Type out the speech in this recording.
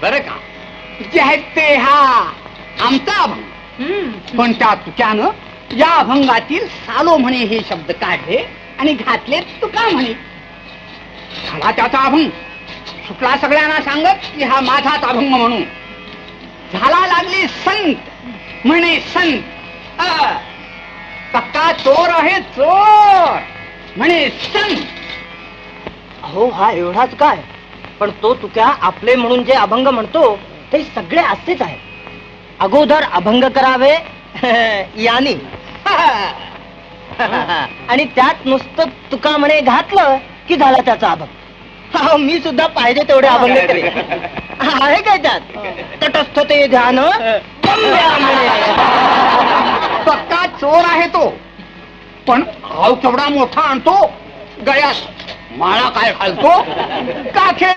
बर का, जे आहेत ते हा आमचा अभंग. पण त्या तुक्यानं या अभंगातील सालो म्हणे हे शब्द काढले आणि घातले तुका म्हणे. झाला त्याचा अभंग सुटला सगळ्यांना सांगत की हा माझाच अभंग म्हणून. झाला लागली संत म्हणे संत, पक्का चोर आहे चोर म्हणे संत. अहो हा एवढाच काय, पण तो तुक्या आपले म्हणून जे अभंग म्हणतो ते सगळे असेच आहे. अगोदर अभंग करावे यानी आणि त्यात नुसतं तुका म्हणे घातलं की झाला त्याचा अभंग. मी सुद्धा पाहिजे तेवढे अभंग करेन. आहे काय त्यात तटस्थ ते ध्यान पक्का चोर आहे तो, पण भाव केवढा मोठा आणतो, गळ्यात माळा काय घालतो, काखे